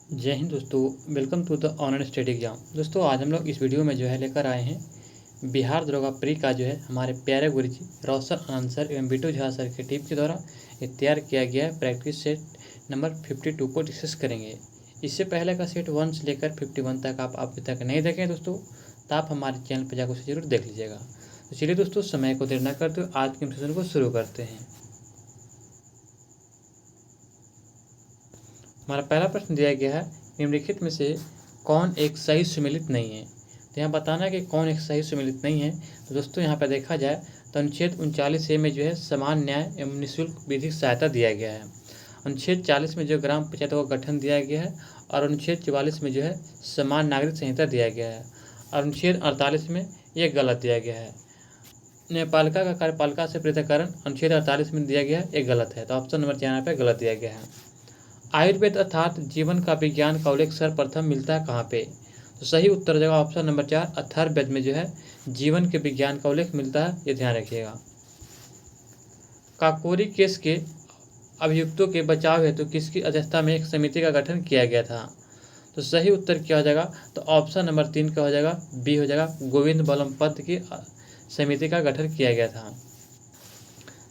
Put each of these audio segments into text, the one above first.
जय हिंद दोस्तों, welcome to the online study exam. दोस्तों आज हम लोग इस वीडियो में जो है लेकर आए हैं बिहार दरोगा प्री का जो है हमारे प्यारे गुरुजी रोशन आनंद सर एवं बिटू झा सर की टीम के द्वारा ये तैयार किया गया है प्रैक्टिस सेट नंबर 52 को डिस्कस करेंगे। इससे पहले का सेट 1 से लेकर 51 तक आप अभी तक नहीं देखें दोस्तों, तो आप हमारे चैनल पर जाकर उसे जरूर देख लीजिएगा। तो चलिए दोस्तों, समय को देर न करते हुए आज के सेशन को शुरू करते हैं। हमारा पहला प्रश्न दिया गया है, निम्नलिखित में से कौन एक सही सुमेलित नहीं है। तो यहाँ बताना है कि कौन एक सही सुमेलित नहीं है। तो दोस्तों यहाँ पर देखा जाए तो अनुच्छेद 39A में जो है समान न्याय एवं निःशुल्क विधिक सहायता दिया गया है। अनुच्छेद 40 में जो ग्राम पंचायतों का गठन दिया गया है और अनुच्छेद 44 में जो है समान नागरिक संहिता दिया गया है और अनुच्छेद 48 में ये गलत दिया गया है। न्यायपालिका का कार्यपालिका से पृथककरण अनुच्छेद 48 में दिया गया है, ये गलत है। तो ऑप्शन नंबर 4 यहाँ पे गलत दिया गया है। आयुर्वेद अर्थात जीवन का विज्ञान का उल्लेख सर्वप्रथम मिलता है कहाँ पे। तो सही उत्तर हो जाएगा ऑप्शन नंबर 4, अथर्ववेद में जो है जीवन के विज्ञान का उल्लेख मिलता है, ये ध्यान रखिएगा। काकोरी केस के अभियुक्तों के बचाव हेतु किसकी अध्यक्षता में एक समिति का गठन किया गया था। तो सही उत्तर क्या हो जाएगा, तो ऑप्शन नंबर 3 का हो जाएगा, बी हो जाएगा, गोविंद बल्लभ पंत की समिति का गठन किया गया था।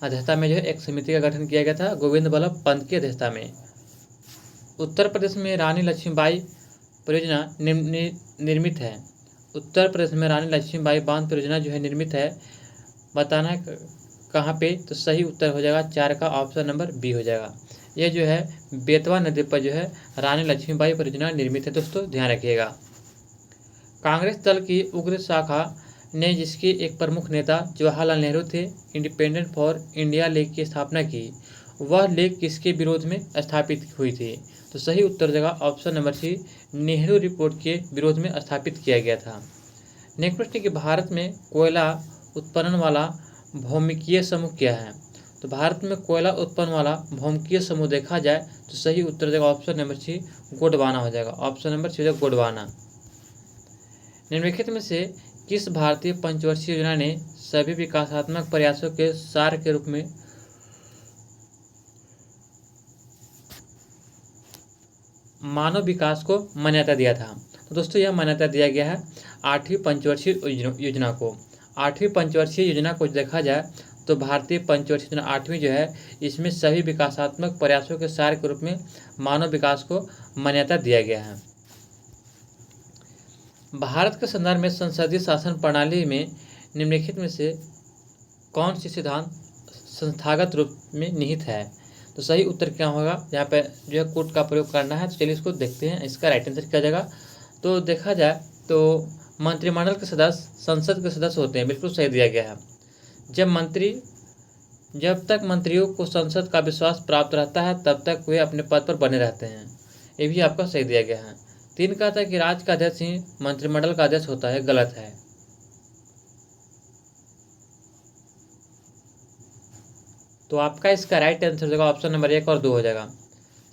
अध्यक्षता में जो है एक समिति का गठन किया गया था गोविंद बल्लभ पंत की अध्यक्षता में। उत्तर प्रदेश में रानी लक्ष्मीबाई परियोजना निर्मित है। उत्तर प्रदेश में रानी लक्ष्मीबाई बांध परियोजना जो है निर्मित है, बताना है कहाँ पे। तो सही उत्तर हो जाएगा 4 का ऑप्शन नंबर बी हो जाएगा। ये जो है बेतवा नदी पर जो है रानी लक्ष्मीबाई परियोजना निर्मित है, दोस्तों ध्यान रखिएगा। कांग्रेस दल की उग्र शाखा ने जिसके एक प्रमुख नेता जवाहरलाल नेहरू थे इंडिपेंडेंट फॉर इंडिया लीग की स्थापना की, वह लीग किसके विरोध में स्थापित हुई थी। तो सही उत्तर देगा option number C, Nehru report के विरोध में स्थापित किया गया था। नेक्स्ट प्रश्न कि भारत में कोयला उत्पन्न वाला भौमिकीय समूह क्या है। तो भारत में कोयला उत्पन्न वाला भौमिकीय समूह देखा जाए तो सही उत्तर देगा ऑप्शन नंबर सी, गोंडवाना हो जाएगा। ऑप्शन नंबर सी हो जाएगा गोंडवाना। निम्नलिखित में से किस भारतीय पंचवर्षीय योजना ने सभी विकासात्मक प्रयासों के सार के रूप में मानव विकास को मान्यता दिया था। तो दोस्तों यह मान्यता दिया गया है 8वीं पंचवर्षीय योजना को। 8वीं पंचवर्षीय योजना को देखा जाए तो भारतीय पंचवर्षीय योजना 8वीं जो है, इसमें सभी विकासात्मक प्रयासों के सार के रूप में मानव विकास को मान्यता दिया गया है। भारत के संदर्भ में संसदीय शासन प्रणाली में निम्नलिखित में से कौन सी सिद्धांत संस्थागत रूप में निहित है। तो सही उत्तर क्या होगा, यहाँ पे जो है कोड का प्रयोग करना है। तो चलिए इसको देखते हैं, इसका राइट आंसर क्या जाएगा। तो देखा जाए तो मंत्रिमंडल के सदस्य संसद के सदस्य होते हैं, बिल्कुल सही दिया गया है। जब तक मंत्रियों को संसद का विश्वास प्राप्त रहता है तब तक वे अपने पद पर बने रहते हैं, ये भी आपका सही दिया गया है। 3 कहता है कि राज्य का अध्यक्ष ही मंत्रिमंडल का अध्यक्ष होता है, गलत है। तो आपका इसका राइट आंसर हो जाएगा ऑप्शन नंबर 1 और 2 हो जाएगा।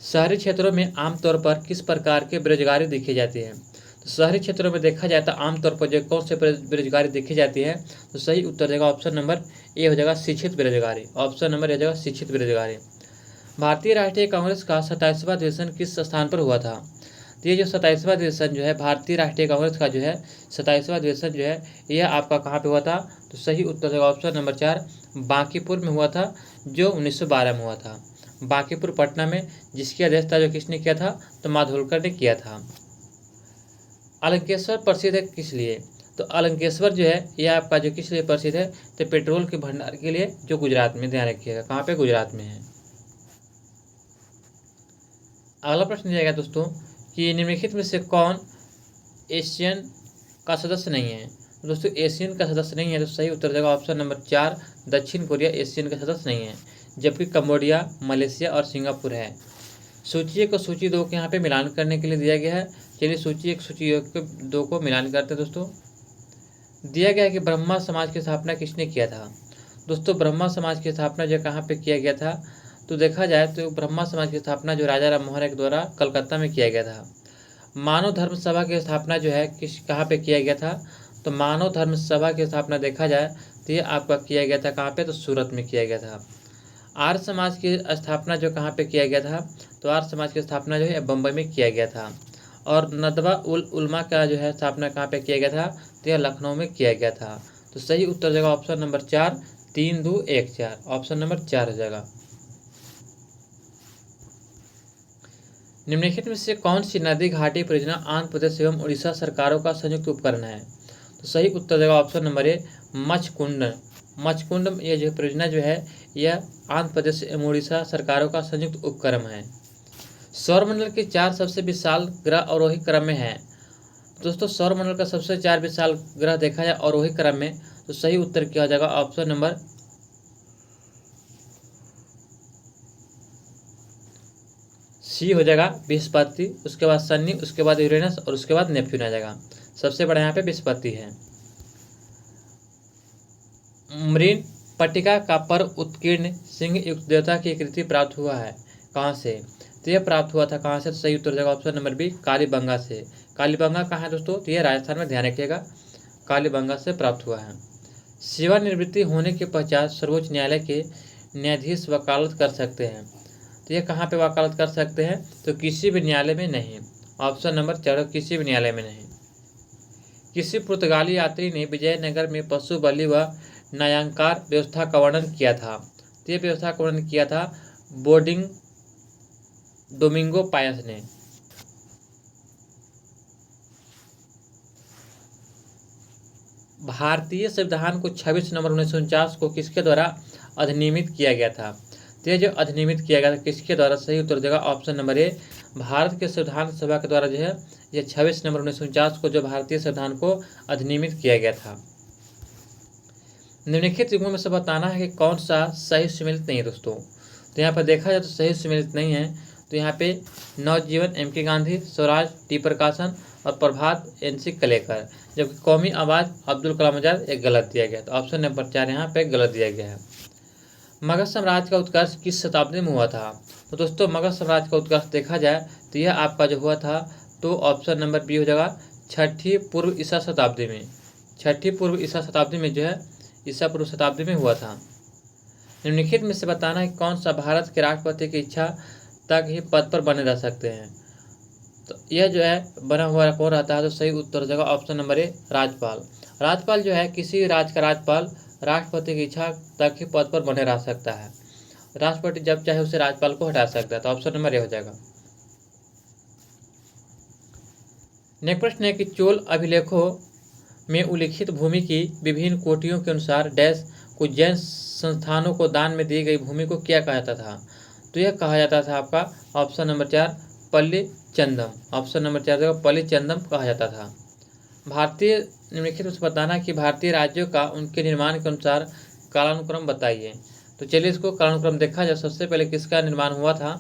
शहरी क्षेत्रों में आमतौर पर किस प्रकार की बेरोजगारी देखी जाती है। तो शहरी क्षेत्रों में देखा जाए तो आमतौर पर जो कौन से बेरोजगारी देखी जाती है, तो सही उत्तर देगा ऑप्शन नंबर ए हो जाएगा, शिक्षित बेरोजगारी। ऑप्शन नंबर ए हो जाएगा, शिक्षित बेरोजगारी। भारतीय राष्ट्रीय कांग्रेस का 27वां अधिवेशन किस स्थान पर हुआ था। तो ये जो 27वां अधिवेशन जो है भारतीय राष्ट्रीय कांग्रेस का जो है 27वां अधिवेशन जो है, यह आपका कहाँ पे हुआ था। तो सही उत्तर देगा ऑप्शन नंबर 4, बांकीपुर में हुआ था, जो 1912 में हुआ था। बांकीपुर पटना में, जिसकी अध्यक्षता जो किसने किया था, तो माधोलकर ने किया था। अलंकेश्वर प्रसिद्ध है किस लिए। तो अलंकेश्वर जो है यह आपका जो किस लिए प्रसिद्ध है, तो पेट्रोल के भंडार के लिए, जो गुजरात में, ध्यान रखिएगा कहाँ पे, गुजरात में है। अगला प्रश्न दिया गया दोस्तों कि निम्नलिखित में से कौन एशियन का सदस्य नहीं है। दोस्तों एशियन का सदस्य नहीं है, तो सही उत्तर देगा ऑप्शन नंबर 4, दक्षिण कोरिया एशियन का सदस्य नहीं है, जबकि कंबोडिया, मलेशिया और सिंगापुर है। सूची 1 और सूची 2 के यहाँ पे मिलान करने के लिए दिया गया है। चलिए सूची 1 सूची 2 को मिलान करते हैं दोस्तों। दिया गया है कि ब्रह्मा समाज की स्थापना किसने किया था। दोस्तों ब्रह्मा समाज की स्थापना जो कहाँ पे किया गया था, तो देखा जाए तो ब्रह्मा समाज की स्थापना जो राजा राम मोहन राय के द्वारा कलकत्ता में किया गया था। मानव धर्म सभा की स्थापना जो है कहाँ पे किया गया था। तो मानव धर्म सभा की स्थापना देखा जाए तो ये आपका किया गया था कहाँ पे, तो सूरत में किया गया था। आर्य समाज की स्थापना जो कहाँ पे किया गया था, तो आर्य समाज की स्थापना जो है बम्बई में किया गया था। और नदवा उल उलमा का जो है स्थापना कहाँ पे किया गया था, तो यह लखनऊ में किया गया था। तो सही उत्तर हो जाएगा ऑप्शन नंबर 4, 3, 2, 1, 4, ऑप्शन नंबर 4 हो जाएगा। निम्नलिखित में से कौन सी नदी घाटी परियोजना आंध्र प्रदेश एवं उड़ीसा सरकारों का संयुक्त उपकरण है, तो सही उत्तर देगा ऑप्शन नंबर ए, मचकुंड। मचकुंड ये जो परियोजना जो है यह आंध्र प्रदेश एवं उड़ीसा सरकारों का संयुक्त उपक्रम है। सौरमंडल के 4 सबसे विशाल ग्रह अवरोही क्रम में है। दोस्तों सौरमंडल का सबसे 4 विशाल ग्रह देखा जाए अवरोही क्रम में, तो सही उत्तर क्या हो जाएगा ऑप्शन नंबर सी हो जाएगा, बृहस्पति, उसके बाद शनि, उसके बाद यूरेनस और उसके बाद नेपच्यून आ जाएगा। सबसे बड़ा यहाँ पे बृहस्पति है। मरीन पट्टिका का पर्व उत्कीर्ण सिंह युक्त देवता की कृति प्राप्त हुआ है कहाँ से, तो यह प्राप्त हुआ था कहाँ से, तो सही उत्तर देगा ऑप्शन नंबर बी, कालीबंगा से। कालीबंगा कहाँ है दोस्तों, तो यह राजस्थान में, ध्यान रखिएगा, कालीबंगा से प्राप्त हुआ है। सेवानिवृत्ति होने के पश्चात सर्वोच्च न्यायालय के न्यायाधीश वकालत कर सकते हैं, तो ये कहाँ पे वकालत कर सकते हैं, तो किसी भी न्यायालय में नहीं, ऑप्शन नंबर 4, किसी भी न्यायालय में नहीं। किसी पुर्तगाली यात्री ने विजयनगर में पशु बलि व न्यायाधिकार व्यवस्था का वर्णन किया था, तो ये व्यवस्था का वर्णन किया था बोर्डिंग डोमिंगो पायस ने। भारतीय संविधान को 26 नवंबर 1949 को किसके द्वारा अधिनियमित किया गया था, तो ये जो अधिनियमित किया गया था किसके द्वारा, सही उत्तर देगा ऑप्शन नंबर ए, भारत के संविधान सभा के द्वारा जो है ये 26 नवंबर 1949 को जो भारतीय संविधान को अधिनियमित किया गया था। निम्नलिखित युग्मों में से बताना है कि कौन सा सही सुमेलित नहीं है दोस्तों, तो यहाँ पर देखा जाए तो सही सुमेलित नहीं है, तो यहाँ पे नवजीवन एम के गांधी, स्वराज टी प्रकाशन और प्रभात एन सी कलेकर, जबकि कौमी आवाज़ अब्दुल कलाम आजाद एक गलत दिया गया, तो ऑप्शन नंबर 4 यहाँ पे गलत दिया गया है। मगध साम्राज्य का उत्कर्ष किस शताब्दी में हुआ था, तो दोस्तों मगध साम्राज्य का उत्कर्ष देखा जाए तो यह आपका जो हुआ था, तो ऑप्शन नंबर बी हो जाएगा, 6ठी पूर्व ईसा शताब्दी में। 6ठी पूर्व ईसा शताब्दी में जो है ईसा पूर्व शताब्दी में हुआ था। निम्नलिखित में से बताना है कौन सा भारत के राष्ट्रपति की इच्छा तक ही पद पर बने रह सकते हैं, तो यह जो है बना हुआ कौन रहता है, तो सही उत्तर हो जाएगा ऑप्शन नंबर ए, राज्यपाल। राज्यपाल जो है किसी राज्य का राज्यपाल राष्ट्रपति की इच्छा तक ही पद पर बने रह सकता है, राष्ट्रपति जब चाहे उसे राज्यपाल को हटा सकता है, तो ऑप्शन नंबर ए हो जाएगा। नेक्स्ट प्रश्न है कि चोल अभिलेखों में उल्लिखित भूमि की विभिन्न कोटियों के अनुसार डैश को जैन संस्थानों को दान में दी गई भूमि को क्या कहा जाता था, तो यह कहा जाता था आपका ऑप्शन नंबर 4, पल्ली चंदम, ऑप्शन नंबर 4 जगह पल्ली चंदम कहा जाता था। भारतीय निम्नलिखित में बताना कि भारतीय राज्यों का उनके निर्माण के अनुसार कालानुक्रम बताइए, तो चलिए इसको कालानुक्रम देखा जाए। सबसे पहले किसका निर्माण हुआ था,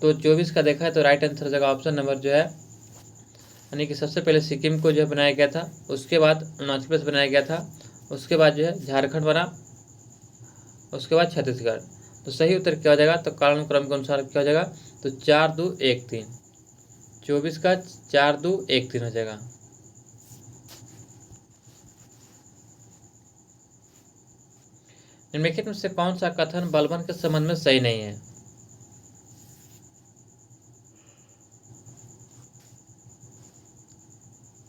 तो 24 का देखा है, तो राइट आंसर जगह ऑप्शन नंबर जो है, यानी कि सबसे पहले सिक्किम को जो है बनाया गया था, उसके बाद अरुणाचल प्रदेश बनाया गया था, उसके बाद जो है झारखंड बना, उसके बाद छत्तीसगढ़। तो सही उत्तर क्या हो जाएगा, तो कालानुक्रम के अनुसार क्या हो जाएगा, तो 4, 2, 1, 3, 24 का 4, 2, 1, 3 हो जाएगा। निम्नलिखित में से कौन सा कथन बलबन के संबंध में सही नहीं है,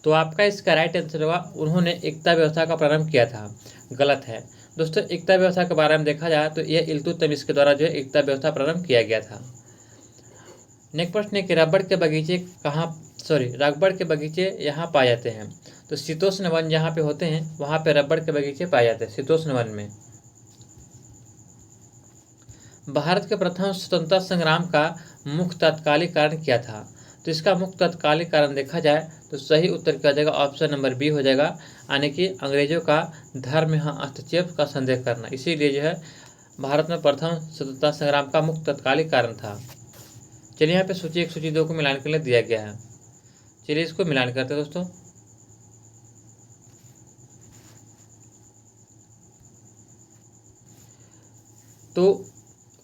तो आपका इसका राइट आंसर होगा उन्होंने एकता व्यवस्था का प्रारंभ किया था, गलत है दोस्तों। एकता व्यवस्था के बारे में देखा जाए तो यह इल्तुतमिश के द्वारा जो है एकता व्यवस्था प्रारंभ किया गया था। नेक्स्ट प्रश्न है कि रबड़ के बगीचे रबड़ के बगीचे यहाँ पाए जाते हैं, तो शीतोष्ण वन जहाँ पे होते हैं वहाँ पे रबड़ के बगीचे पाए जाते हैं, शीतोष्ण वन में। भारत के प्रथम स्वतंत्रता संग्राम का मुख्य तात्कालिक कारण क्या था, तो इसका मुख्य तात्कालिक कारण देखा जाए तो सही उत्तर क्या हो जाएगा, ऑप्शन नंबर बी हो जाएगा, यानी कि अंग्रेजों का धर्म में हस्तक्षेप का संदेह करना। इसीलिए जो है भारत में प्रथम स्वतंत्रता संग्राम का मुख्य तात्कालिक कारण था। चलिए यहाँ पे सूची 1 सूची 2 को मिलान के लिए दिया गया है, चलिए इसको मिलान करते हैं दोस्तों। तो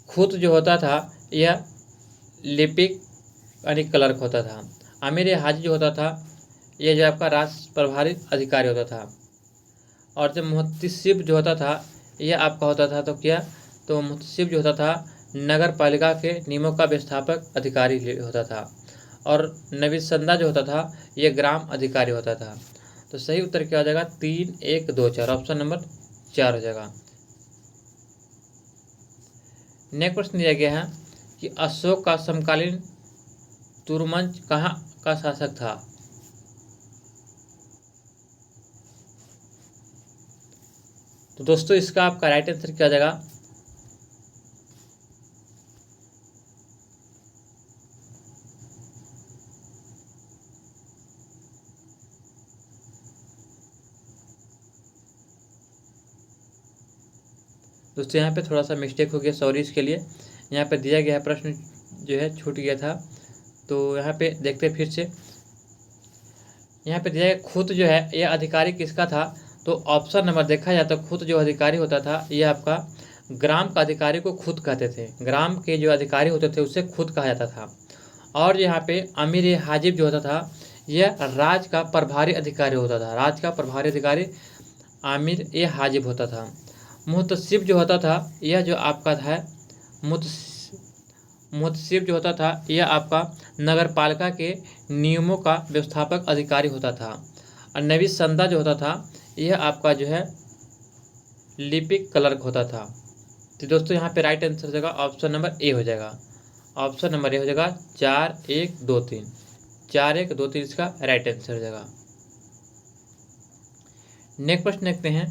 खुद जो होता था यह लिपिक यानी क्लर्क होता था। आमिर हाजी जो होता था यह जो आपका राष्ट्र प्रभारी अधिकारी होता था। और जब मुहतसिब जो होता था यह आपका होता था तो क्या, तो मुंतसिब जो होता था नगर पालिका के नियमों का व्यवस्थापक अधिकारी होता था, और नविसंदा जो होता था ये ग्राम अधिकारी होता था। तो सही उत्तर क्या हो जाएगा? 3, 1, 2, 4, ऑप्शन नंबर 4 हो जाएगा। नेक्स्ट प्रश्न दिया गया है कि अशोक का समकालीन तुर्मंज कहाँ का शासक था? तो दोस्तों इसका आपका राइट आंसर क्या हो जाएगा? दोस्तों यहाँ पे थोड़ा सा मिस्टेक हो गया, सॉरी इसके लिए। यहाँ पे दिया गया प्रश्न जो है छूट गया था, तो यहाँ पे देखते फिर से। यहाँ पे दिया गया खुद जो है यह अधिकारी किसका था? तो ऑप्शन नंबर देखा जाए तो खुद जो अधिकारी होता था ये आपका ग्राम का अधिकारी को खुद कहते थे। ग्राम के जो अधिकारी होते थे उसे खुद कहा जाता था। और यहाँ पे अमीर हाजिब जो होता था यह राज का प्रभारी अधिकारी होता था। राज का प्रभारी अधिकारी आमिर ए हाजिब होता था। मुहतसिब जो होता था यह जो आपका था मुहतसिब जो होता था यह आपका नगर पालिका के नियमों का व्यवस्थापक अधिकारी होता था। और नवीसंदा जो होता था यह आपका जो है लिपिक क्लर्क होता था। तो दोस्तों यहाँ पे राइट आंसर हो जाएगा ऑप्शन नंबर ए हो जाएगा। ऑप्शन नंबर ए हो जाएगा 4, 1, 2, 3। 4, 1, 2, 3 इसका राइट आंसर हो जाएगा। नेक्स्ट प्रश्न देखते हैं,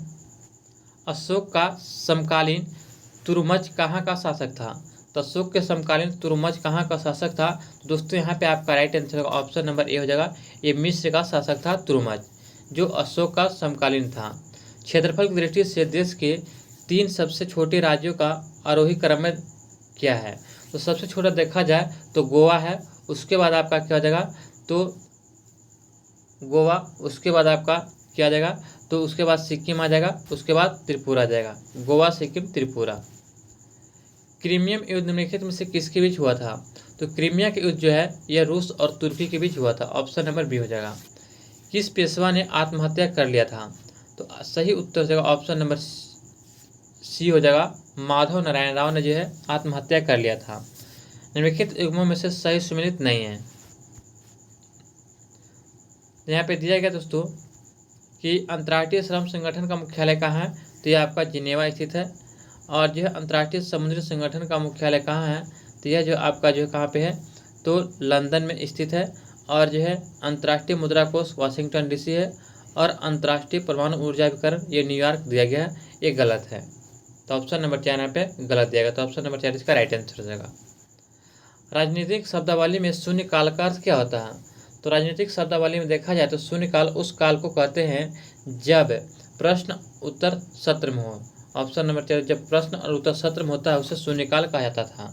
अशोक का समकालीन तुर्मज कहाँ का शासक था? तो अशोक के समकालीन तुर्मज कहाँ का शासक था? तो दोस्तों यहाँ पे आपका राइट आंसर होगा ऑप्शन नंबर ए हो जाएगा। ये मिस्र का शासक था तुर्मज, जो अशोक का समकालीन था। क्षेत्रफल की दृष्टि से देश के 3 सबसे छोटे राज्यों का आरोही क्रम में क्या है? तो सबसे छोटा देखा जाए तो गोवा है, उसके बाद आपका क्या हो जाएगा? तो गोवा, उसके बाद आपका क्या आ जाएगा? तो उसके बाद सिक्किम आ जाएगा, उसके बाद त्रिपुरा आ जाएगा। गोवा, सिक्किम, त्रिपुरा। क्रीमियम युद्ध निम्नलिखित में से किसके बीच हुआ था? तो क्रीमिया के युद्ध जो है यह रूस और तुर्की के बीच हुआ था। ऑप्शन नंबर बी हो जाएगा। किस पेशवा ने आत्महत्या कर लिया था? तो सही उत्तर हो जाएगा ऑप्शन नंबर सी हो जाएगा। माधव नारायण राव ने जो है आत्महत्या कर लिया था। निम्नलिखित युग्मों में से सही सुमेलित नहीं है। यहाँ पे दिया गया दोस्तों कि अंतर्राष्ट्रीय श्रम संगठन का मुख्यालय कहाँ है? तो यह आपका जिनेवा स्थित है। और जो है अंतर्राष्ट्रीय समुद्री संगठन का मुख्यालय कहाँ है? तो यह जो आपका जो है कहाँ पे है? तो लंदन में स्थित है। और जो है अंतर्राष्ट्रीय मुद्रा कोष वाशिंगटन डीसी है। और अंतर्राष्ट्रीय परमाणु ऊर्जा अभिकरण ये न्यूयॉर्क दिया गया है, ये गलत है। तो ऑप्शन नंबर 4 यहाँ पे गलत दिया गया। तो ऑप्शन नंबर 4 इसका राइट आंसर हो जाएगा। राजनीतिक शब्दावली में शून्य काल का अर्थ क्या होता है? तो राजनीतिक शब्दावली में देखा जाए तो शून्य काल उस काल को कहते हैं जब प्रश्न उत्तर सत्र में हो। ऑप्शन नंबर 4, जब प्रश्न और उत्तर सत्र में होता है उसे शून्यकाल कहा जाता था।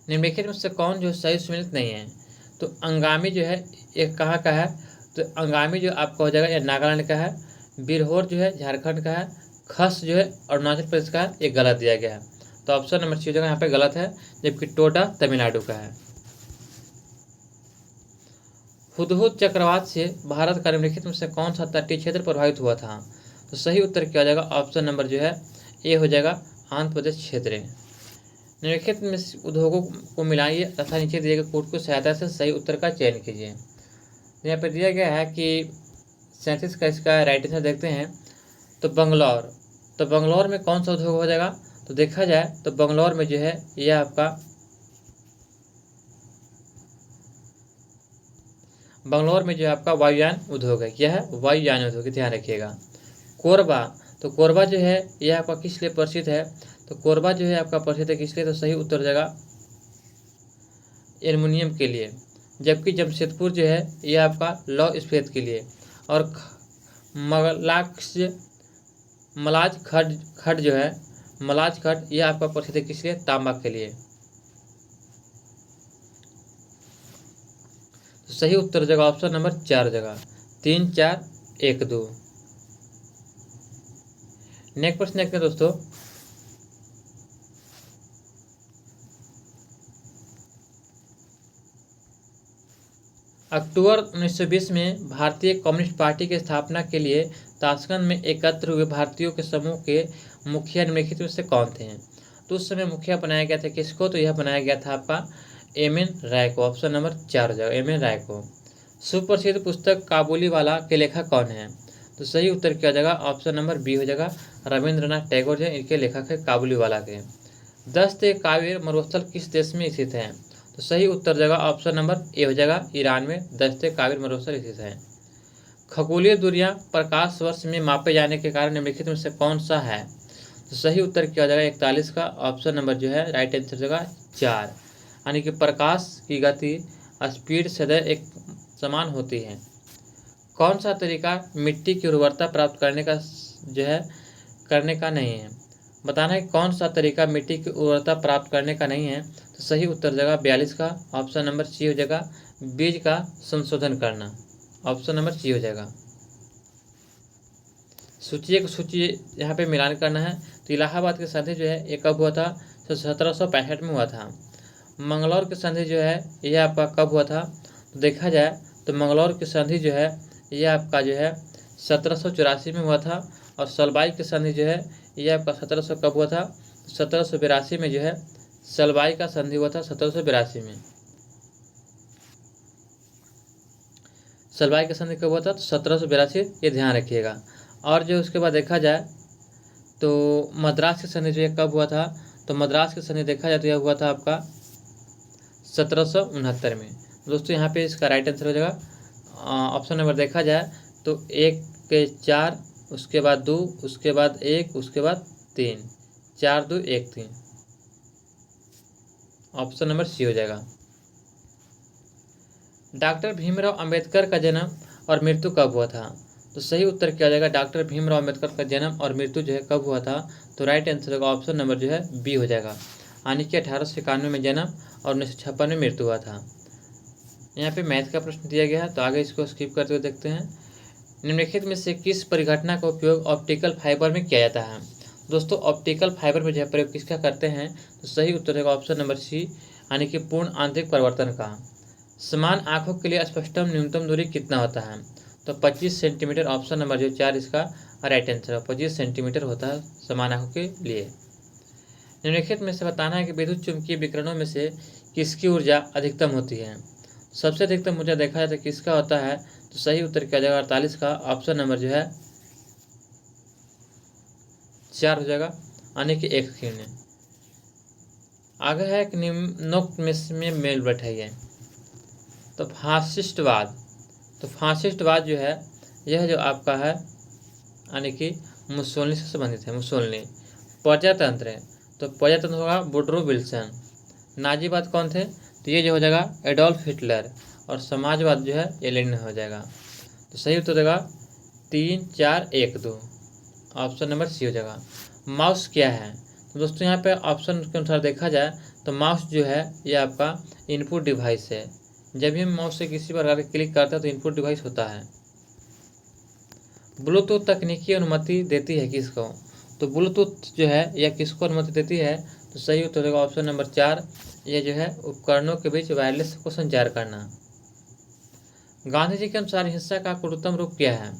निम्नलिखित में से कौन जो सही सुमेलित नहीं है? तो अंगामी जो है एक कहाँ का है? तो अंगामी जो आपका हो जाएगा यह नागालैंड का है। बिरहोर जो है झारखंड का है। खस जो है अरुणाचल प्रदेश का है, ये गलत दिया गया है। तो ऑप्शन नंबर सी जगह यहाँ पे गलत है, जबकि टोडा तमिलनाडु का है। हुदहुद चक्रवात से भारत का निम्नलिखित में से कौन सा तटीय क्षेत्र प्रभावित हुआ था? तो सही उत्तर क्या हो जाएगा? ऑप्शन नंबर जो है ए हो जाएगा, आंध्र प्रदेश क्षेत्र। निम्नलिखित में उद्योगों को मिलाइए तथा नीचे दिए गए कोड की सहायता से सही उत्तर का चयन कीजिए। यहाँ पर दिया गया है कि 37 का इसका राइट आंसर देखते हैं। तो बंगलौर, तो बंगलौर में कौन सा उद्योग हो जाएगा? तो देखा जाए तो बंगलौर में जो है यह आपका बंगलौर में जो है आपका वायुयान उद्योग है। क्या है? वायुयान उद्योग, ध्यान रखिएगा। कोरबा, तो कोरबा जो है यह आपका किस लिए प्रसिद्ध है? तो कोरबा जो है आपका प्रसिद्ध है किस लिए? तो सही उत्तर हो जाएगा एल्युमिनियम के लिए। जबकि जमशेदपुर जो है यह आपका लौह इस्पात के लिए। और मलाज खड जो है मलाज खड यह आपका प्रसिद्ध है किस लिए? तांबा के लिए। तो सही उत्तर हो जाएगा ऑप्शन नंबर 4 जगह 3, 4, 1, 2। नेक्स्ट प्रश्न देखते हैं दोस्तों, अक्टूबर 1920 में भारतीय कम्युनिस्ट पार्टी की स्थापना के लिए ताशकंद में एकत्र हुए भारतीयों के समूह के मुखिया निम्नलिखित में से कौन थे? तो उस समय मुखिया बनाया गया था किसको? तो यह बनाया गया था आपका एम.एन. राय को। ऑप्शन नंबर 4 हो जाएगा, एम.एन. राय को। सुप्रसिद्ध पुस्तक काबुलीवाला के लेखक कौन है? तो सही उत्तर क्या हो जाएगा? ऑप्शन नंबर बी हो जाएगा, रविंद्रनाथ टैगोर जो इनके लेखक है काबुलीवाला के। दस्त कावेर मरुस्थल किस देश में स्थित है? तो सही उत्तर जाएगा ऑप्शन नंबर ए हो जाएगा, ईरान में दस्त कावेर मरुस्थल स्थित है। खगोलीय दूरियां प्रकाश वर्ष में मापे जाने के कारण निम्नलिखित में से कौन सा है? तो सही उत्तर क्या हो जाएगा? 41 का ऑप्शन नंबर जो है राइट आंसर हो जाएगा 4, यानी कि प्रकाश की गति स्पीड सदैव एक समान होती है। कौन सा तरीका मिट्टी की उर्वरता प्राप्त करने का नहीं है? बताना है कौन सा तरीका मिट्टी की उर्वरता प्राप्त करने का नहीं है। तो सही उत्तर जाएगा 42 का ऑप्शन नंबर सी हो जाएगा, बीज का संशोधन करना। ऑप्शन नंबर सी हो जाएगा। सूची यहाँ पे मिलान करना है। तो इलाहाबाद की संधि जो है ये कब हुआ था? तो 1765 में हुआ था। मंगलौर की संधि जो है यह आपका कब हुआ था? तो देखा जाए तो मंगलौर की संधि जो है यह आपका जो है 1784 में हुआ था। और सलबाई की संधि जो है यह आपका 1700 कब हुआ था? 1782 में जो है सलबाई का संधि हुआ था। 1782 में सलबाई का संधि कब हुआ था? तो 1782, ये ध्यान रखिएगा। और जो उसके बाद देखा जाए तो मद्रास की संधि जो है कब हुआ था? तो मद्रास की संधि देखा जाए तो यह हुआ था आपका 1769 में। दोस्तों यहाँ पे इसका राइट आंसर हो जाएगा ऑप्शन नंबर देखा जाए तो 1 के 4, उसके बाद 2, उसके बाद 1, उसके बाद 3, 4 2 1 3। ऑप्शन नंबर सी हो जाएगा। डॉक्टर भीमराव अंबेडकर का जन्म और मृत्यु कब हुआ था? तो सही उत्तर क्या हो जाएगा? डॉक्टर भीमराव अंबेडकर का जन्म और मृत्यु जो है कब हुआ था? तो राइट आंसर होगा ऑप्शन नंबर जो है बी हो जाएगा, यानी कि 1891 में जन्म और 1956 में मृत्यु हुआ था। यहाँ पे मैथ का प्रश्न दिया गया है, तो आगे इसको स्किप करते हुए देखते हैं। निम्नलिखित में से किस परिघटना का उपयोग ऑप्टिकल फाइबर में किया जाता है? दोस्तों ऑप्टिकल फाइबर में जो है प्रयोग किसका करते हैं? तो सही उत्तर होगा ऑप्शन नंबर सी, यानी कि पूर्ण आंतरिक परिवर्तन का। समान आंखों के लिए स्पष्टतम न्यूनतम दूरी कितना होता है? तो 25 सेंटीमीटर। ऑप्शन नंबर जो 4 इसका राइट आंसर है, 25 सेंटीमीटर होता है समान आंखों के लिए। निम्नलिखित में से बताना है कि विद्युत चुंबकीय विकिरणों में से किसकी ऊर्जा अधिकतम होती है? सबसे अधिकतम ऊर्जा देखा जाए तो किसका होता है? तो सही उत्तर क्या जाएगा? 48 का ऑप्शन नंबर जो है 4 हो जाएगा, यानी कि एक किरण। आगे है कि निम्नोक्त में मेल बैठाइए। तो फासिस्टवाद, तो फासिस्टवाद जो है यह जो आपका है यानी कि मुसोलिनी से संबंधित है। मुसोलिनी। प्रजातंत्र है तो प्रजातंत्र होगा वुडरो विल्सन। नाजीवाद कौन थे? तो ये जो हो जाएगा एडोल्फ हिटलर। और समाजवाद जो है ये लेनिन हो जाएगा। तो सही उत्तर देगा 3 4 1 2। ऑप्शन नंबर सी हो जाएगा। माउस क्या है? तो दोस्तों यहाँ पे ऑप्शन के अनुसार देखा जाए तो माउस जो है ये आपका इनपुट डिवाइस है। जब भी हम माउस से किसी प्रकार का क्लिक करते हैं तो इनपुट डिवाइस होता है। ब्लूटूथ तकनीकी अनुमति देती है किसको? तो ब्लूटूथ जो है यह किसको अनुमति देती है? तो सही उत्तर होगा ऑप्शन नंबर 4, ये जो है उपकरणों के बीच वायरलेस को संचार करना। गांधी जी के अनुसार हिंसा का क्रूरतम रूप क्या है?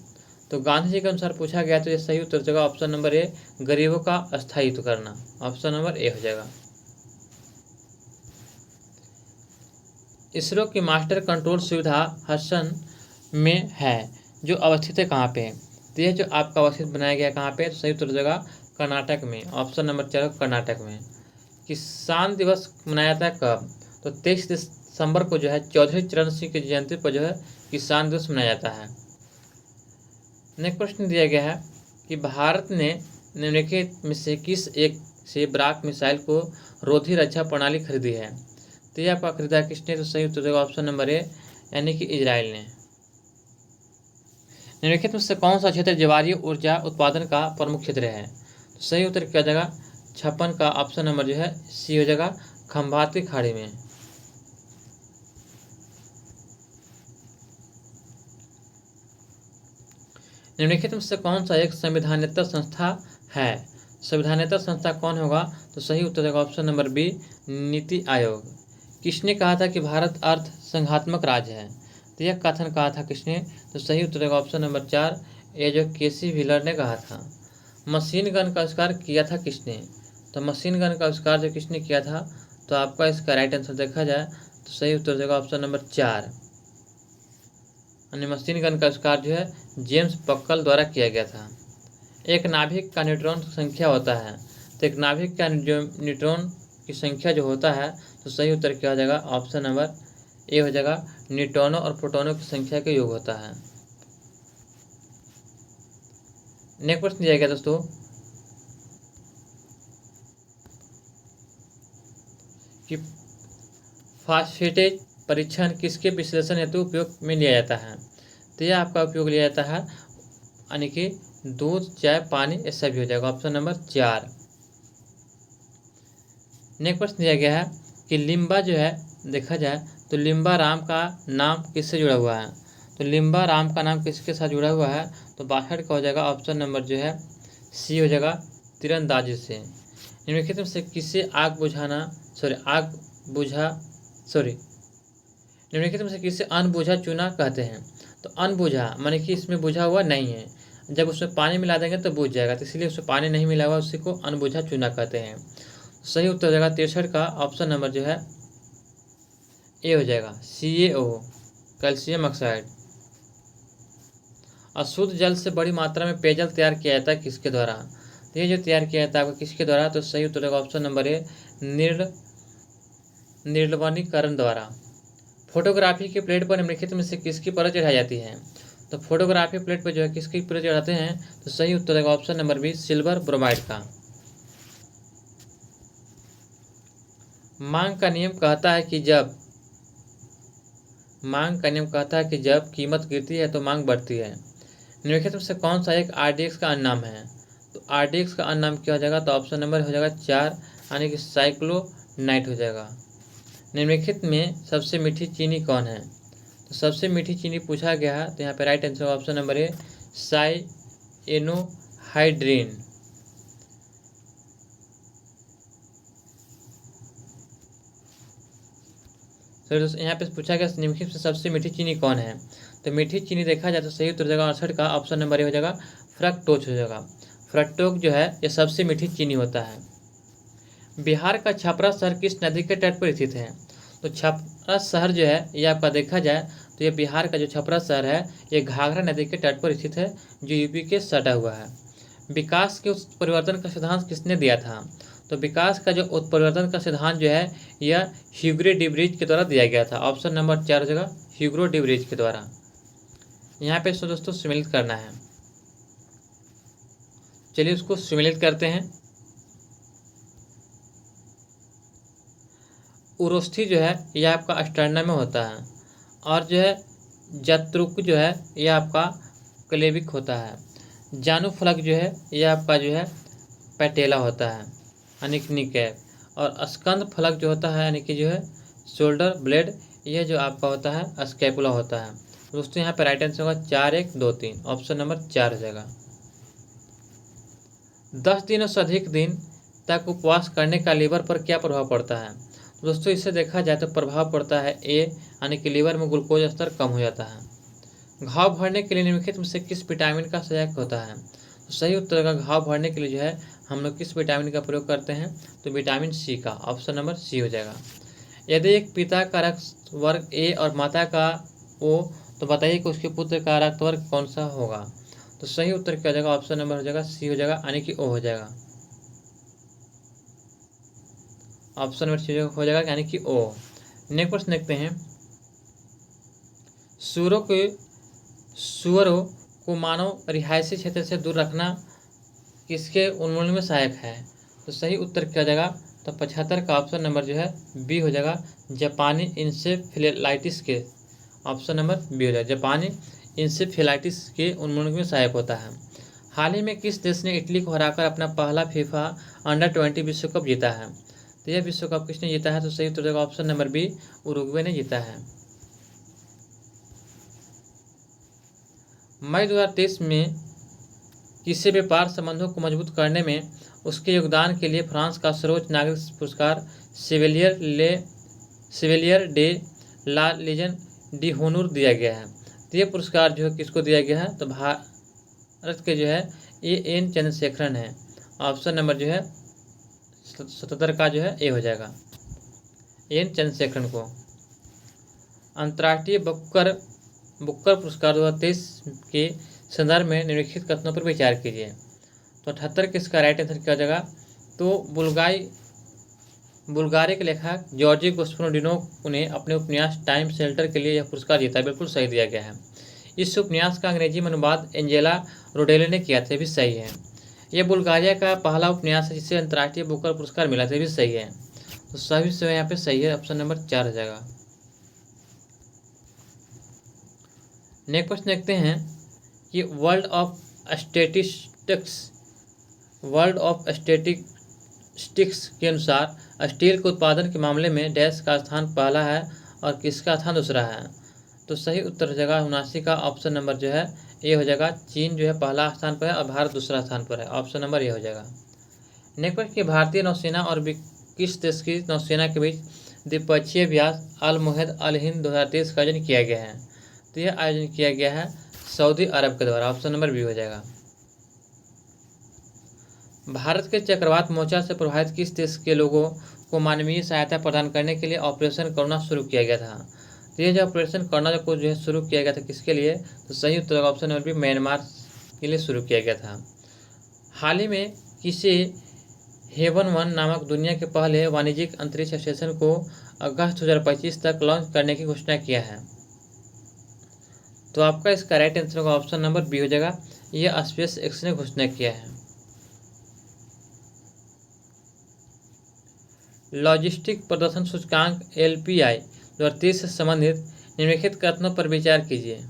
तो गांधी जी के अनुसार पूछा गया तो ये सही उत्तर होगा ऑप्शन नंबर ए, गरीबों का अस्थायित्व करना। ऑप्शन नंबर ए हो जाएगा। इसरो की मास्टर कंट्रोल सुविधा हसन में है जो अवस्थित है कहाँ पे? तो यह जो आपका अवस्थित बनाया गया कहाँ पे? तो सही उत्तर हो जाएगा कर्नाटक में। ऑप्शन नंबर 4 कर्नाटक में। किसान दिवस मनाया जाता है कब? तो 23 दिसंबर को जो है चौधरी चरण सिंह की जयंती पर जो है किसान दिवस मनाया जाता है। नेक्स्ट प्रश्न दिया गया है कि भारत ने निम्नलिखित में से किस एक से ब्राक मिसाइल को रोधी रक्षा प्रणाली खरीदी है? तो यह आपका खरीदा किसने? तो सही उत्तर देगा ऑप्शन नंबर ए, यानी कि इजराइल ने। निम्नलिखित में से कौन सा क्षेत्र ज्वारीय ऊर्जा उत्पादन का प्रमुख क्षेत्र है? तो सही उत्तर क्या जाएगा? 56 का ऑप्शन नंबर जो है सी हो जाएगा, खंभात की खाड़ी में। निम्नलिखित में से कौन सा एक संविधानेतर संस्था है? संविधानेतर संस्था कौन होगा? तो सही उत्तर देगा option number B, NITI Aayog. किसने कहा था कि भारत अर्थ संघात्मक राज्य है? तो तो यह कथन कहा था किसने? तो सही उत्तर होगा ऑप्शन नंबर 4, ये जो केसी व्हीलर ने कहा था। मशीन गन का आविष्कार किया था किसने? तो मशीन गन का आविष्कार जो किसने किया था, तो आपका इसका राइट आंसर देखा जाए तो सही उत्तर देगा ऑप्शन नंबर 4, यानी मशीन गन का आविष्कार जो है जेम्स बक्कल द्वारा किया गया था। एक नाभिक का न्यूट्रॉन संख्या होता है, तो एक नाभिक का जो न्यूट्रॉन की संख्या जो होता है, तो सही उत्तर क्या हो जाएगा? ऑप्शन नंबर ए हो जाएगा, न्यूट्रॉनों और प्रोटॉनों की संख्या का योग होता है। नेक्स्ट प्रश्न दिया गया दोस्तों कि फास्फेटेज परीक्षण किसके विश्लेषण हेतु उपयोग में लिया जाता है? तो यह आपका उपयोग लिया जाता है यानी कि दूध, चाय, पानी, ये सभी हो जाएगा ऑप्शन नंबर 4। नेक्स्ट प्रश्न दिया गया है कि लिम्बा जो है देखा जाए तो लिम्बा राम का नाम किससे जुड़ा हुआ है? तो लिम्बा राम का नाम किसके साथ जुड़ा हुआ है? तो 62 का हो जाएगा ऑप्शन नंबर जो है सी हो जाएगा, तीरंदाजी से। निम्नलिखित में से किसे निम्नलिखित में से किसे अनबुझा चूना कहते हैं? तो अनबुझा माने कि इसमें बुझा हुआ नहीं है, जब उसमें पानी मिला देंगे तो बुझ जाएगा, तो इसलिए उसमें पानी नहीं मिला हुआ उसी को अनबुझा चूना कहते हैं। सही उत्तर हो जाएगा 63 का ऑप्शन नंबर जो है ए हो जाएगा, CaO, कैल्शियम ऑक्साइड। अशुद्ध जल से बड़ी मात्रा में पेयजल तैयार किया जाता है किसके द्वारा? तो ये जो तैयार किया जाता है आपको किसके द्वारा? तो सही उत्तर होगा ऑप्शन नंबर ए, निर्लवणीकरण द्वारा। फोटोग्राफी के प्लेट पर निम्नलिखित में से किसकी परत चढ़ाई जाती है? तो फोटोग्राफी प्लेट पर जो है किसकी परत चढ़ाते हैं? तो सही उत्तर होगा option number B, silver bromide का। मांग का नियम कहता है कि जब कीमत गिरती है तो मांग बढ़ती है। निम्नलिखित में से कौन सा एक RDX का अन्य नाम है? तो RDX का अन्य नाम क्या हो जाएगा? तो ऑप्शन नंबर हो जाएगा 4, यानी कि साइक्लोनाइट हो जाएगा। निम्नलिखित में सबसे मीठी चीनी कौन है? तो सबसे मीठी चीनी पूछा गया है, तो यहाँ पे right answer option number A, cyanohydrin. तो दोस्तों यहाँ पे पूछा गया निम्नलिखित से सबसे मीठी चीनी कौन है? तो मीठी चीनी देखा जाए तो सही उत्तर हो जाएगा 68 का ऑप्शन नंबर ए हो जाएगा, फ्रक्टोज हो जाएगा। फ्रक्टोज जो है ये सबसे मीठी चीनी होता है। बिहार का छपरा शहर किस नदी के तट पर स्थित है? तो छपरा शहर जो है ये आपका देखा जाए तो ये बिहार का जो छपरा शहर है ये घाघरा नदी के तट पर स्थित है, जो यूपी के सटा हुआ है। विकास के उत्परिवर्तन का सिद्धांत किसने दिया था? तो विकास का जो उत्परिवर्तन का सिद्धांत जो है यह ह्यूगो डी ब्रिज के द्वारा दिया गया था। ऑप्शन नंबर 4 जगह ह्यूगो डी ब्रिज के द्वारा। यहाँ पे दोस्तों सम्मिलित करना है, चलिए उसको सम्मिलित करते हैं। उरोस्थी जो है यह आपका स्टर्नम में होता है, और जो है जत्रुक जो है यह आपका क्लेविक होता है। जानू फलक जो है यह आपका जो है पैटेला होता है, यानी कि निकैप। और स्कंद फलक जो होता है यानी कि जो है शोल्डर ब्लेड, यह जो आपका होता है स्कैपुला होता है। दोस्तों यहाँ पे राइट आंसर होगा 4, 1, 2, 3, ऑप्शन नंबर 4 हो जाएगा। 10 दिनों से अधिक दिन तक उपवास करने का लीवर पर क्या प्रभाव पड़ता है? दोस्तों इससे देखा जाए तो प्रभाव पड़ता है ए, यानी कि लीवर में ग्लूकोज स्तर कम हो जाता है। घाव भरने के लिए निम्नलिखित में से किस विटामिन का सहायक होता है? तो सही उत्तर का घाव भरने के लिए जो है हम लोग किस विटामिन का प्रयोग करते हैं? तो विटामिन सी का, ऑप्शन नंबर सी हो जाएगा। यदि एक पिता का रक्त वर्ग ए और माता का ओ, तो बताइए कि उसके पुत्र का रक्त वर्ग कौन सा होगा? तो सही उत्तर क्या हो जाएगा? ऑप्शन नंबर हो जाएगा सी हो जाएगा, यानी कि ओ हो जाएगा। ऑप्शन नंबर सी हो जाएगा यानी कि ओ। नेक्स्ट प्रश्न देखते हैं। सुअरों को मानव रिहायशी क्षेत्र से दूर रखना किसके उन्मूलन में सहायक है? तो सही उत्तर क्या हो जाएगा? तो 75 का ऑप्शन नंबर जो है बी हो जाएगा, जापानी इंसेफेलाइटिस के। ऑप्शन नंबर बी हो जाएगा, जापानी इंसेफेलाइटिस के उन्मूलन में सहायक होता है। हाल ही में किस देश ने इटली को हराकर अपना पहला फीफा अंडर-20 विश्व कप जीता है? तो यह विश्व कप किसने जीता है? तो सही उत्तर होगा ऑप्शन नंबर बी, उरुग्वे ने जीता है। मई 2023 में किसी व्यापार संबंधों को मजबूत करने में उसके योगदान के लिए फ्रांस का सर्वोच्च नागरिक पुरस्कार Chevalier de la Legion d' Honneur दिया गया है। तो ये पुरस्कार जो है किसको दिया गया है, तो भारत के जो है ए एन चंद्रशेखरन है। ऑप्शन नंबर जो है 77 का जो है ए हो जाएगा, एन चंद्रशेखरन को। अंतर्राष्ट्रीय बुकर पुरस्कार 2023 के संदर्भ में निम्नलिखित कथनों पर विचार कीजिए। तो 78 किसका राइट आंसर क्या हो जाएगा, तो बुल्गारिया के लेखक जॉर्जी गोस्पोलिनोव ने अपने उपन्यास टाइम शेल्टर के लिए यह पुरस्कार जीता, बिल्कुल सही दिया गया है। इस उपन्यास का अंग्रेजी में अनुवाद एंजेला रोडेले ने किया था, भी सही है। यह बुल्गारिया का पहला उपन्यास है जिसे अंतर्राष्ट्रीय बुकर पुरस्कार मिला था, भी सही है। तो सभी से यहाँ पे सही है, ऑप्शन नंबर 4 हो जाएगा। नेक्स्ट क्वेश्चन देखते हैं कि वर्ल्ड ऑफ स्टैटिस्टिक्स के अनुसार स्टील के उत्पादन के मामले में डैश का स्थान पहला है और किसका स्थान दूसरा है। तो सही उत्तर हो जाएगा 79 का, ऑप्शन नंबर जो है ए हो जाएगा। चीन जो है पहला स्थान पर है और भारत दूसरा स्थान पर है, ऑप्शन नंबर ए हो जाएगा। नेक्स्ट कि भारतीय नौसेना और किस देश की नौसेना के बीच द्विपक्षीय अभ्यास अल मुहैद अल हिंद 2023 का आयोजन किया गया है। तो यह आयोजन किया गया है सऊदी अरब के द्वारा, ऑप्शन नंबर बी हो जाएगा। भारत के चक्रवात मोर्चा से प्रभावित किस देश के लोगों को मानवीय सहायता प्रदान करने के लिए ऑपरेशन करुणा शुरू किया गया था। तो ये जो ऑपरेशन करुणा को जो है शुरू किया गया था किसके लिए, तो सही उत्तर ऑप्शन नंबर बी म्यांमार के लिए शुरू किया गया था। हाल ही में किसी हेवन 1 नामक दुनिया के पहले वाणिज्यिक अंतरिक्ष स्टेशन को अगस्त 2025 तक लॉन्च करने की घोषणा किया है। तो आपका इसका राइट आंसर होगा ऑप्शन नंबर बी हो जाएगा, यह स्पेस एक्स ने घोषणा किया है। लॉजिस्टिक प्रदर्शन सूचकांक LPI 2023 से संबंधित निम्नलिखित कथनों पर विचार कीजिए।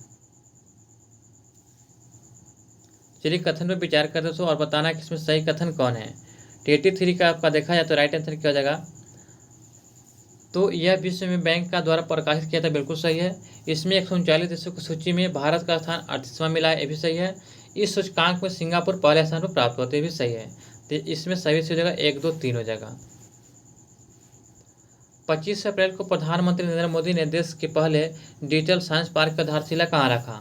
चलिए कथन पर विचार करते हैं और बताना कि इसमें सही कथन कौन है। 83 का आपका देखा जाए तो राइट आंसर क्या हो जाएगा, तो यह विश्व में बैंक का द्वारा प्रकाशित किया था, बिल्कुल सही है। इसमें 139 देशों की सूची में भारत का स्थान 38वां मिला है, ये भी सही है। इस सूचकांक में सिंगापुर पहले स्थान पर प्राप्त होते, भी सही है। तो इसमें सही से हो जाएगा 1, 2, 3 हो जाएगा। 25 अप्रैल को प्रधानमंत्री नरेंद्र मोदी ने देश के पहले डिजिटल साइंस पार्क का आधारशिला कहाँ रखा।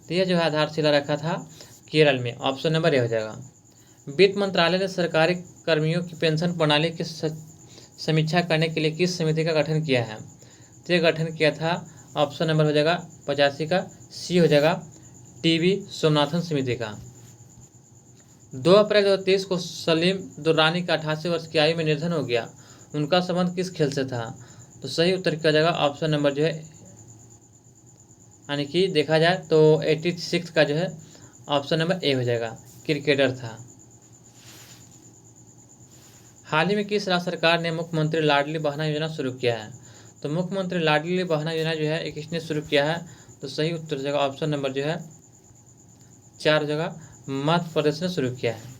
तो यह जो है आधारशिला रखा था केरल में, ऑप्शन नंबर ए हो जाएगा। वित्त मंत्रालय ने सरकारी कर्मियों की पेंशन प्रणाली की समीक्षा करने के लिए किस समिति का गठन किया है। तो यह गठन किया था, ऑप्शन नंबर हो जाएगा 85 का सी हो जाएगा, टीवी सोमनाथन समिति का। 2 अप्रैल 2023 को सलीम दुर्रानी का 88 वर्ष की आयु में निधन हो गया, उनका संबंध किस खेल से था। तो सही उत्तर क्या जाएगा, ऑप्शन नंबर जो है यानी कि देखा जाए तो 86 का जो है ऑप्शन नंबर ए हो जाएगा, क्रिकेटर था। हाल ही में किस राज्य सरकार ने मुख्यमंत्री लाडली बहना योजना शुरू किया है। तो मुख्यमंत्री लाडली बहना योजना जो है किसने शुरू किया है। तो सही उत्तर हो जाएगा ऑप्शन नंबर जो है 4 जगह मध्य प्रदेश ने शुरू किया है।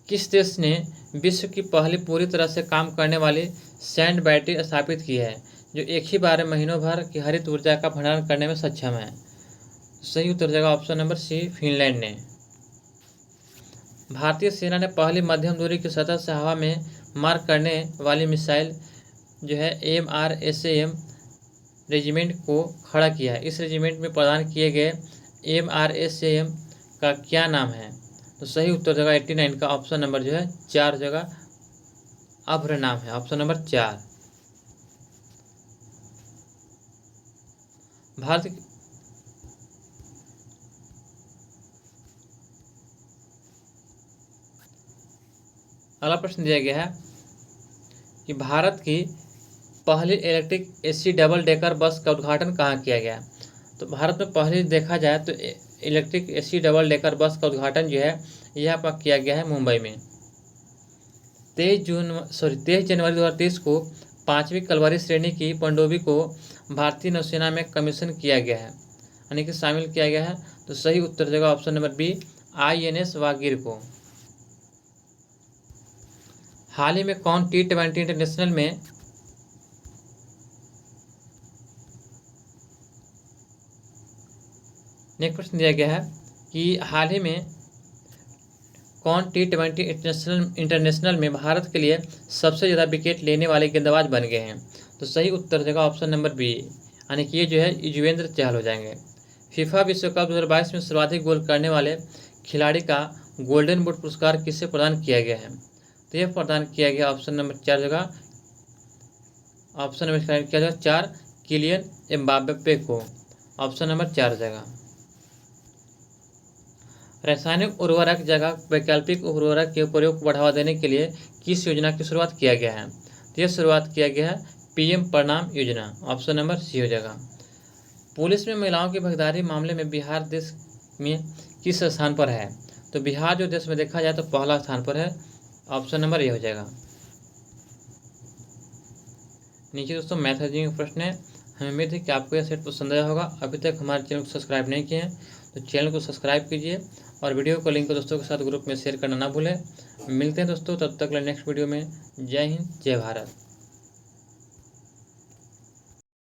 किस देश ने विश्व की पहली पूरी तरह से काम करने वाली सैंड बैटरी स्थापित की है, जो एक ही बार में महीनों भर की हरित ऊर्जा का भंडारण करने में सक्षम है। सही उत्तर हो जाएगा ऑप्शन नंबर सी, फिनलैंड ने। भारतीय सेना ने पहली मध्यम दूरी की सतह से हवा में मार करने वाली मिसाइल जो है MRSAM रेजिमेंट को खड़ा किया है। इस रेजिमेंट में प्रदान किए गए MRSAM का क्या नाम है। तो सही उत्तर जगह 89 का ऑप्शन नंबर जो है 4 जगह अभ्र नाम है, ऑप्शन नंबर 4। भारत अगला प्रश्न दिया गया है कि भारत की पहली electric AC double decker bus का उद्घाटन कहाँ किया गया। तो भारत में पहले देखा जाए तो electric AC double decker bus का उद्घाटन जो है यह पर किया गया है मुंबई में। 23 जनवरी 2023 को 5वीं कलवरी श्रेणी की पनडुब्बी को भारतीय नौसेना में कमीशन किया गया है, यानी कि शामिल किया गया है। तो सही उत्तर जगह option number B, INS Vagir को। हाल ही में कौन T20 इंटरनेशनल में नेक्स्ट प्रश्न दिया गया है कि हाल ही में कौन T20 इंटरनेशनल में भारत के लिए सबसे ज़्यादा विकेट लेने वाले गेंदबाज बन गए हैं। तो सही उत्तर देगा ऑप्शन नंबर बी, यानी कि ये जो है युजवेंद्र चहल हो जाएंगे। फीफा विश्व कप 2022 में सर्वाधिक गोल करने वाले खिलाड़ी का गोल्डन बूट पुरस्कार किसे प्रदान किया गया है? तो यह प्रदान किया गया ऑप्शन नंबर 4 जगह, ऑप्शन नंबर क्या जगह 4 किलियन एम्बाप्पे को, ऑप्शन नंबर 4 जगह। रासायनिक उर्वरक जगह वैकल्पिक उर्वरक के प्रयोग को बढ़ावा देने के लिए किस योजना की शुरुआत किया गया है? तो यह शुरुआत किया गया है पीएम प्रणाम योजना, ऑप्शन नंबर सी हो जाएगा। पुलिस में महिलाओं की भागीदारी मामले में बिहार देश में किस स्थान पर है? तो बिहार जो देश में देखा जाए तो पहला स्थान पर है, ऑप्शन नंबर ए हो जाएगा। नीचे दोस्तों मैथ रीजनिंग का प्रश्न है। हमें उम्मीद है कि आपको यह सेट पसंद आया होगा। अभी तक हमारे चैनल को सब्सक्राइब नहीं किए हैं तो चैनल को सब्सक्राइब कीजिए और वीडियो को लिंक को दोस्तों के साथ ग्रुप में शेयर करना ना भूलें। मिलते हैं दोस्तों, तब तक नेक्स्ट वीडियो में। जय हिंद, जय भारत।